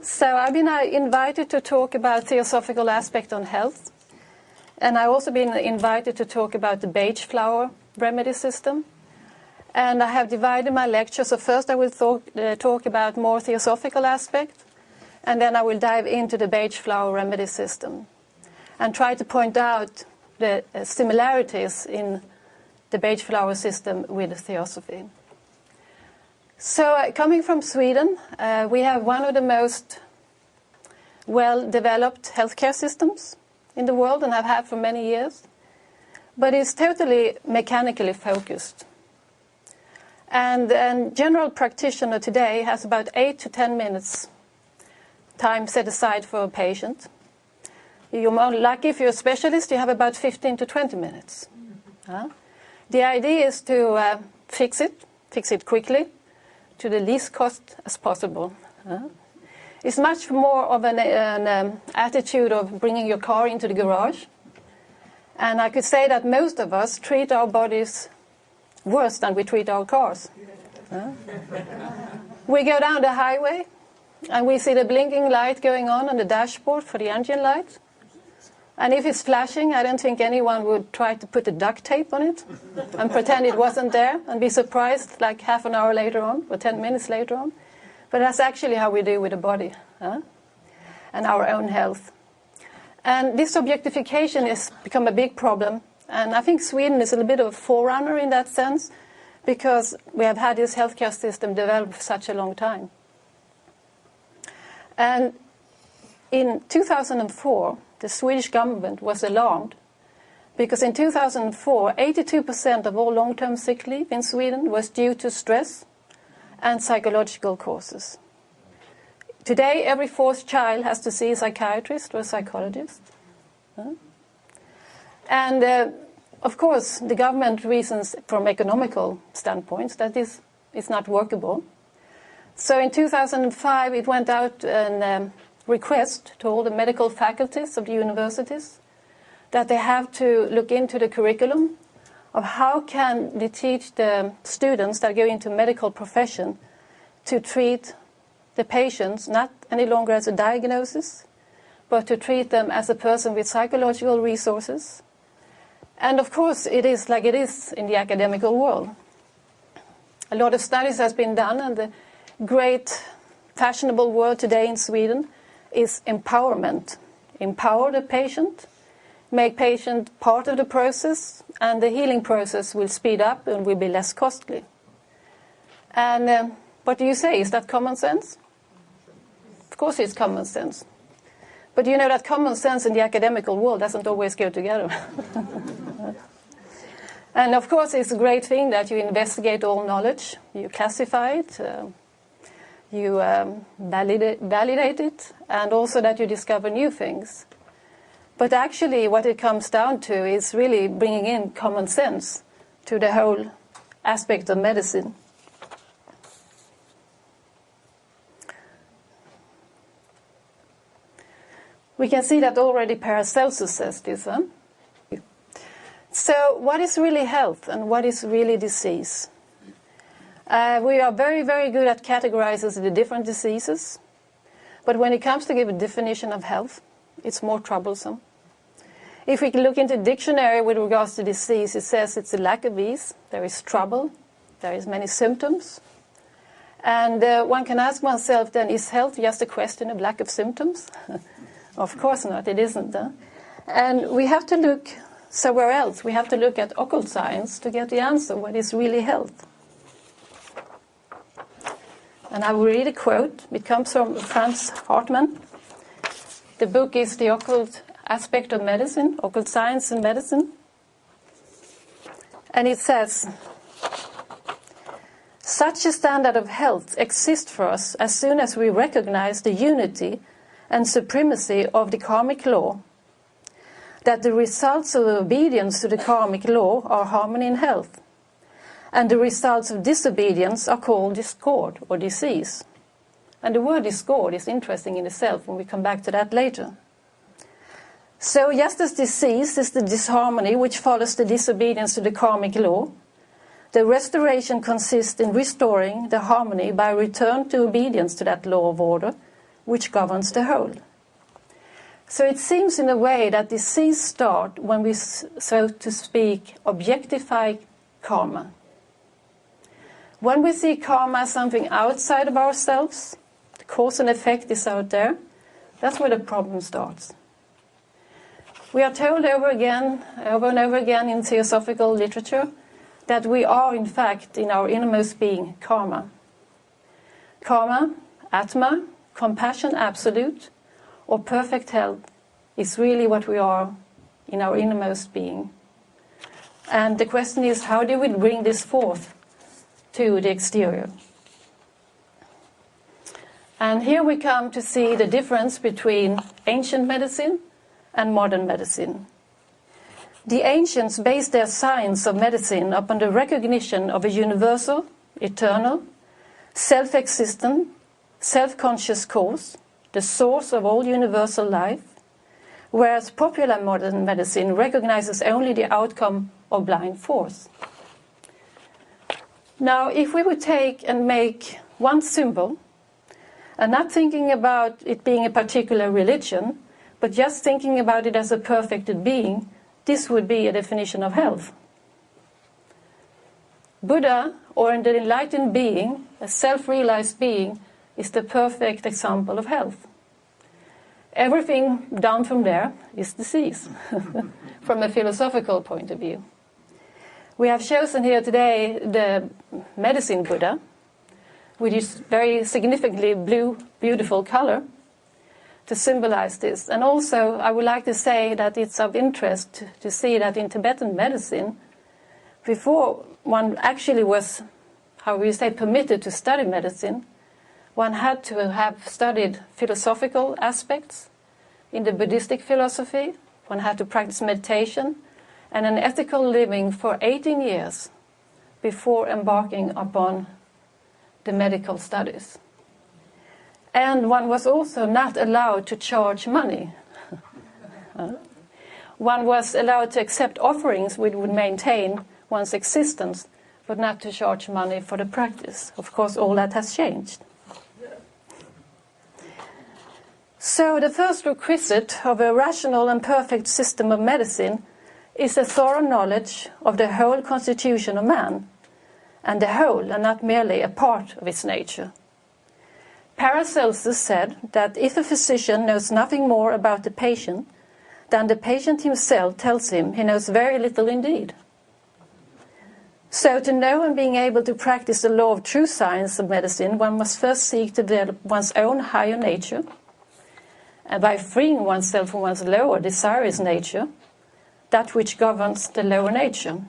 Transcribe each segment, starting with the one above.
So I've been invited to talk about theosophical aspect on health. And I've also been invited to talk about the beige flower remedy system. And I have divided my lecture. So first I will talk about more theosophical aspect. And then I will dive into the beige flower remedy system. And try to point out the similarities in the beige flower system with the theosophy. So coming from Sweden, we have one of the most well-developed healthcare systems in the world and have had for many years. But it's totally mechanically focused. And a general practitioner today has about 8 to 10 minutes time set aside for a patient. You're more lucky if you're a specialist, you have about 15 to 20 minutes. The idea is to fix it quickly, to the least cost as possible. It's much more of an attitude of bringing your car into the garage. And I could say that most of us treat our bodies worse than we treat our cars. We go down the highway and we see the blinking light going on the dashboard for the engine light. And if it's flashing, I don't think anyone would try to put a duct tape on it and pretend it wasn't there and be surprised like half an hour later on or 10 minutes later on. But that's actually how we do with the body and our own health. And this objectification has become a big problem. And I think Sweden is a little bit of a forerunner in that sense because we have had this healthcare system developed for such a long time. And in 2004, the Swedish government was alarmed because in 2004, 82% of all long-term sick leave in Sweden was due to stress and psychological causes. Today, every fourth child has to see a psychiatrist or a psychologist. And of course, the government reasons from economical standpoints that this is not workable. So in 2005, it went out a request to all the medical faculties of the universities that they have to look into the curriculum of how can they teach the students that go into medical profession to treat the patients not any longer as a diagnosis, but to treat them as a person with psychological resources. And of course, it is like it is in the academical world. A lot of studies has been done, and the great fashionable word today in Sweden is empowerment. Empower the patient, make patient part of the process, and the healing process will speed up and will be less costly. And what do you say? Is that common sense? Of course it's common sense. But you know that common sense in the academical world doesn't always go together. And of course it's a great thing that you investigate all knowledge, you classify it, you validate it, and also that you discover new things. But actually what it comes down to is really bringing in common sense to the whole aspect of medicine. We can see that already Paracelsus says this. So what is really health and what is really disease? We are very, very good at categorizing the different diseases. But when it comes to give a definition of health, it's more troublesome. If we look into the dictionary with regards to disease, it says it's a lack of ease, there is trouble, there is many symptoms. And one can ask oneself then, is health just a question of lack of symptoms? Of course not, it isn't. And we have to look somewhere else. We have to look at occult science to get the answer, what is really health. And I will read a quote. It comes from Franz Hartmann. The book is The Occult Aspect of Medicine, Occult Science and Medicine. And it says, such a standard of health exists for us as soon as we recognize the unity and supremacy of the karmic law, that the results of obedience to the karmic law are harmony and health, and the results of disobedience are called discord or disease. And the word discord is interesting in itself, and we come back to that later. So just as disease is the disharmony which follows the disobedience to the karmic law, the restoration consists in restoring the harmony by return to obedience to that law of order, which governs the whole. So it seems in a way that disease starts when we, so to speak, objectify karma. When we see karma as something outside of ourselves, the cause and effect is out there, that's where the problem starts. We are told over and over again in Theosophical literature that we are in fact in our innermost being karma. Karma, Atma, compassion absolute, or perfect health is really what we are in our innermost being. And the question is, how do we bring this forth to the exterior? And here we come to see the difference between ancient medicine and modern medicine. The ancients based their science of medicine upon the recognition of a universal, eternal, self-existent, self-conscious cause, the source of all universal life, whereas popular modern medicine recognizes only the outcome of blind force. Now, if we would take and make one symbol, and not thinking about it being a particular religion, but just thinking about it as a perfected being, this would be a definition of health. Buddha, or an enlightened being, a self-realized being, is the perfect example of health. Everything down from there is disease, from a philosophical point of view. We have chosen here today the medicine Buddha, with its very significantly blue, beautiful color, to symbolize this. And also, I would like to say that it's of interest to see that in Tibetan medicine, before one actually was, how we say, permitted to study medicine, one had to have studied philosophical aspects in the Buddhistic philosophy, one had to practice meditation and an ethical living for 18 years before embarking upon the medical studies. And one was also not allowed to charge money. One was allowed to accept offerings which would maintain one's existence, but not to charge money for the practice. Of course, all that has changed. So the first requisite of a rational and perfect system of medicine is a thorough knowledge of the whole constitution of man, and the whole and not merely a part of its nature. Paracelsus said that if a physician knows nothing more about the patient than the patient himself tells him, he knows very little indeed. So to know and being able to practice the law of true science of medicine, one must first seek to develop one's own higher nature, and by freeing oneself from one's lower, desirous nature, that which governs the lower nature.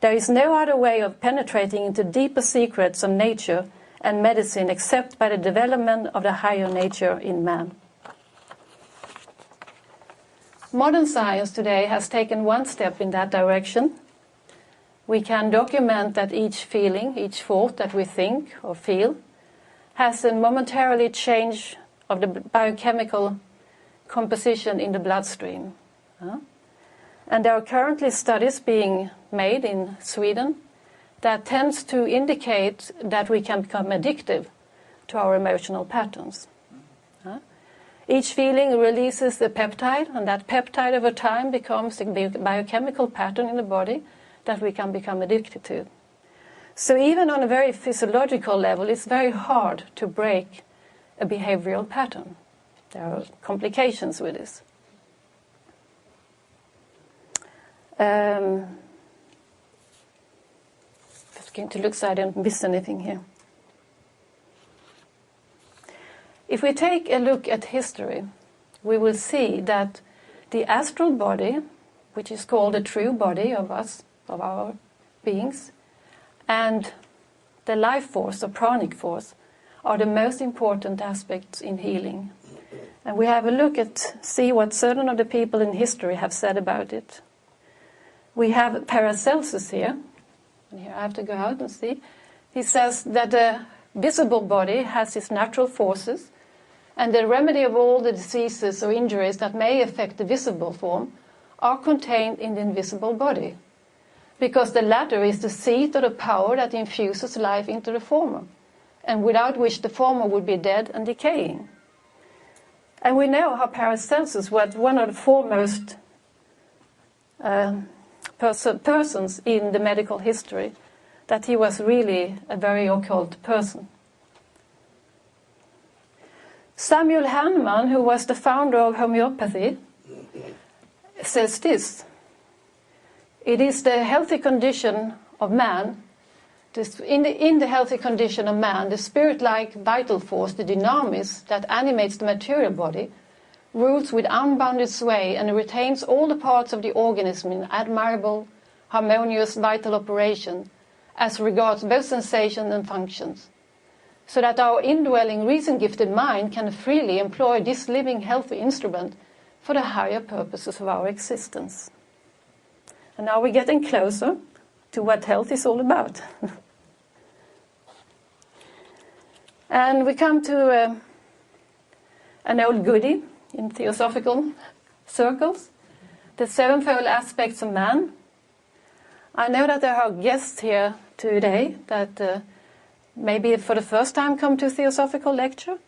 There is no other way of penetrating into deeper secrets of nature and medicine except by the development of the higher nature in man. Modern science today has taken one step in that direction. We can document that each feeling, each thought that we think or feel has a momentarily change of the biochemical composition in the bloodstream. And there are currently studies being made in Sweden that tends to indicate that we can become addictive to our emotional patterns. Each feeling releases a peptide, and that peptide over time becomes a biochemical pattern in the body that we can become addicted to. So even on a very physiological level, it's very hard to break a behavioral pattern. There are complications with this. Just going to look so I don't miss anything here. If we take a look at history, we will see that the astral body, which is called the true body of us, of our beings, and the life force, or pranic force, are the most important aspects in healing. And we have a look at, see what certain of the people in history have said about it. We have Paracelsus here, and here I have to go out and see. He says that the visible body has its natural forces, and the remedy of all the diseases or injuries that may affect the visible form are contained in the invisible body, because the latter is the seat of the power that infuses life into the former, and without which the former would be dead and decaying. And we know how Paracelsus was one of the foremost persons in the medical history, that he was really a very occult person. Samuel Hahnemann, who was the founder of homeopathy, says this: it is the healthy condition of man, in the healthy condition of man, the spirit-like vital force, the dynamis that animates the material body, rules with unbounded sway and retains all the parts of the organism in admirable, harmonious, vital operation, as regards both sensation and functions, so that our indwelling reason-gifted mind can freely employ this living healthy instrument for the higher purposes of our existence. And now we're getting closer to what health is all about. And we come to an old goodie in Theosophical circles, the sevenfold aspects of man. I know that there are guests here today that maybe for the first time come to a Theosophical lecture.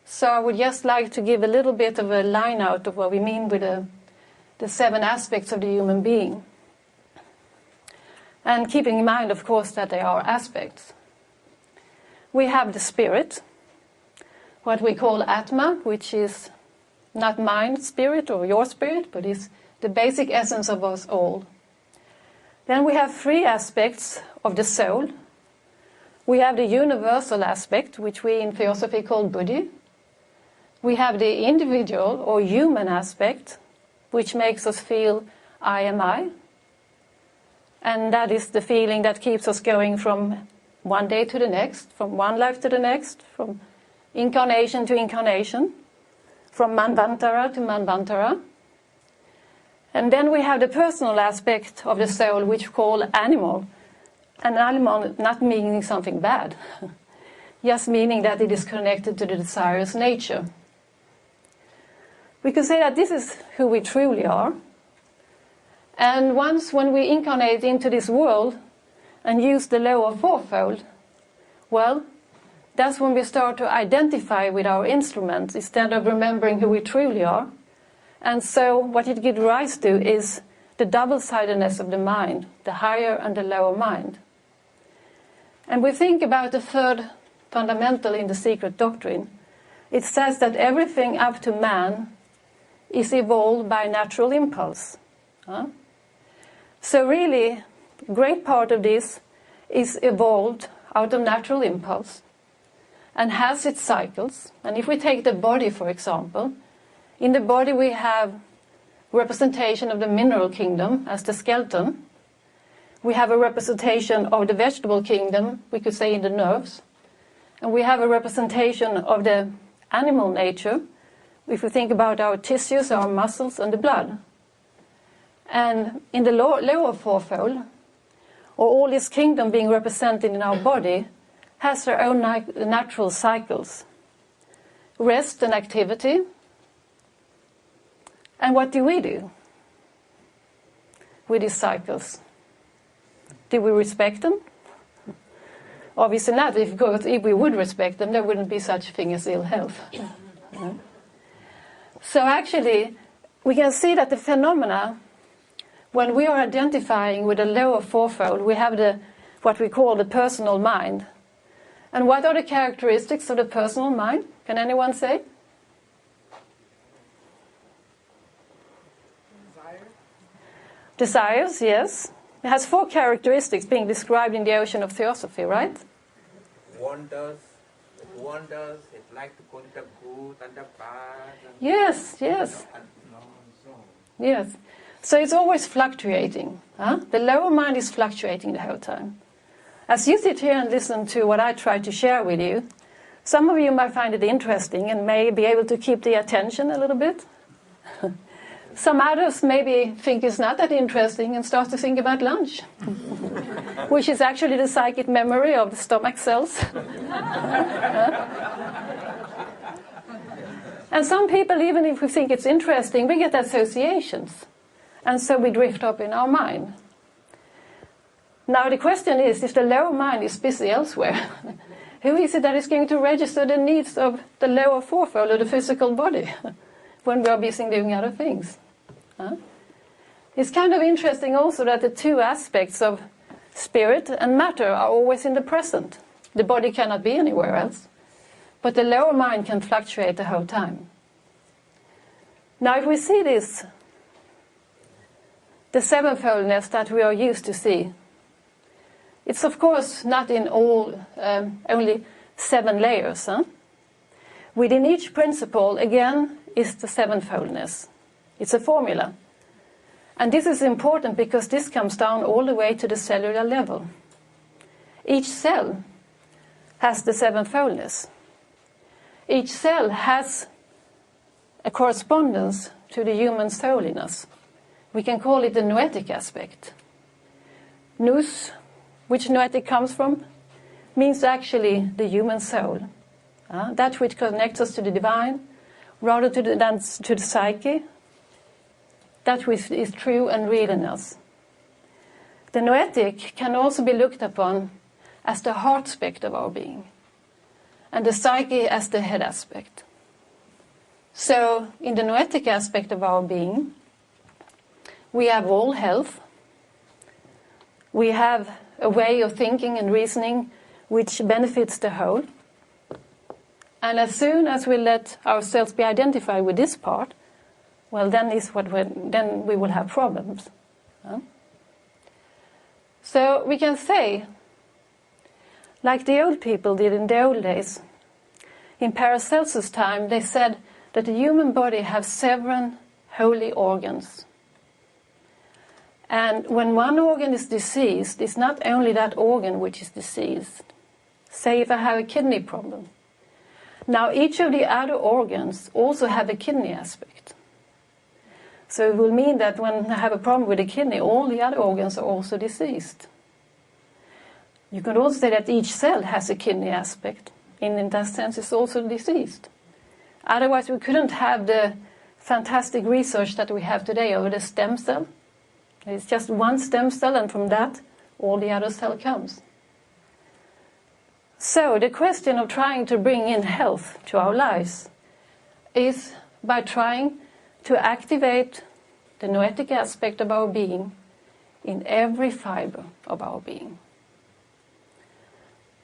So I would just like to give a little bit of a line out of what we mean with the 7 aspects of the human being. And keeping in mind, of course, that they are aspects. We have the spirit, what we call Atma, which is not my spirit or your spirit, but is the basic essence of us all. Then we have 3 aspects of the soul. We have the universal aspect, which we in Theosophy call Buddhi. We have the individual or human aspect, which makes us feel I am I. And that is the feeling that keeps us going from one day to the next, from one life to the next, from incarnation to incarnation, from Manvantara to Manvantara. And then we have the personal aspect of the soul, which we call animal. And animal not meaning something bad, just meaning that it is connected to the desirous nature. We could say that this is who we truly are. And once when we incarnate into this world and use the lower fourfold, well, that's when we start to identify with our instruments instead of remembering who we truly are. And so what it gives rise to is the double-sidedness of the mind, the higher and the lower mind. And we think about the 3rd fundamental in the secret doctrine. It says that everything up to man is evolved by natural impulse. So really, a great part of this is evolved out of natural impulse and has its cycles. And if we take the body, for example, in the body we have representation of the mineral kingdom as the skeleton. We have a representation of the vegetable kingdom, we could say in the nerves. And we have a representation of the animal nature, if we think about our tissues, our muscles, and the blood. And in the lower fourfold, or all this kingdom being represented in our body, has their own natural cycles. Rest and activity. And what do we do with these cycles? Do we respect them? Obviously not, because if we would respect them, there wouldn't be such a thing as ill health. So actually, we can see that the phenomena, when we are identifying with the lower fourfold, we have what we call the personal mind. And what are the characteristics of the personal mind? Can anyone say? Desires, yes. It has 4 characteristics being described in the ocean of Theosophy, right? Wonders, it like to go to the good and the bad. Yes. Yes. So it's always fluctuating. The lower mind is fluctuating the whole time. As you sit here and listen to what I try to share with you, some of you might find it interesting and may be able to keep the attention a little bit. Some others maybe think it's not that interesting and start to think about lunch, which is actually the psychic memory of the stomach cells. And some people, even if we think it's interesting, we get associations. And so we drift up in our mind. Now the question is, if the lower mind is busy elsewhere, who is it that is going to register the needs of the lower fourfold of the physical body when we are busy doing other things? Huh? It's kind of interesting also that the two aspects of spirit and matter are always in the present. The body cannot be anywhere else, but the lower mind can fluctuate the whole time. Now if we see this, the sevenfoldness that we are used to see, it's of course not in all, only 7 layers. Huh? Within each principle, again, is the sevenfoldness. It's a formula. And this is important because this comes down all the way to the cellular level. Each cell has the sevenfoldness. Each cell has a correspondence to the human souliness. We can call it the noetic aspect. Nous, which noetic comes from, means actually the human soul. That which connects us to the divine, rather than to the psyche, that which is true and real in us. The noetic can also be looked upon as the heart aspect of our being, and the psyche as the head aspect. So, in the noetic aspect of our being, we have all health, we have a way of thinking and reasoning which benefits the whole, and as soon as we let ourselves be identified with this part, well, then we will have problems. Huh? So we can say, like the old people did in the old days, in Paracelsus' time, they said that the human body has 7 holy organs. And when one organ is diseased, it's not only that organ which is diseased. Say if I have a kidney problem. Now each of the other organs also have a kidney aspect. So it will mean that when I have a problem with the kidney, all the other organs are also diseased. You could also say that each cell has a kidney aspect, and in that sense it's also diseased. Otherwise we couldn't have the fantastic research that we have today over the stem cell. It's just one stem cell, and from that all the other cell comes. So the question of trying to bring in health to our lives is by trying to activate the noetic aspect of our being in every fiber of our being.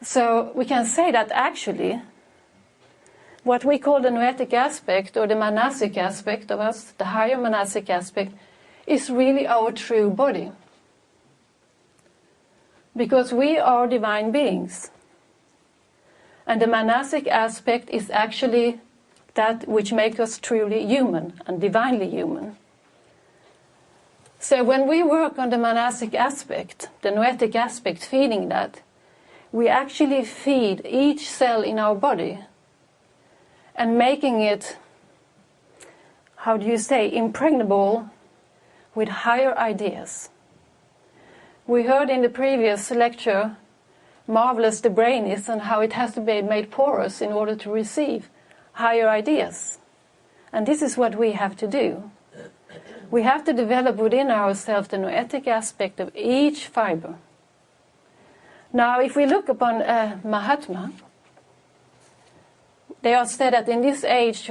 So we can say that actually what we call the noetic aspect or the manasic aspect of us, the higher manasic aspect, is really our true body. Because we are divine beings. And the manasic aspect is actually that which makes us truly human and divinely human. So when we work on the manasic aspect, the noetic aspect, feeding that, we actually feed each cell in our body and making it, impregnable with higher ideas. We heard in the previous lecture marvelous the brain is and how it has to be made porous in order to receive higher ideas. And this is what we have to do. We have to develop within ourselves the noetic aspect of each fiber. Now, if we look upon Mahatma, they are said that in this age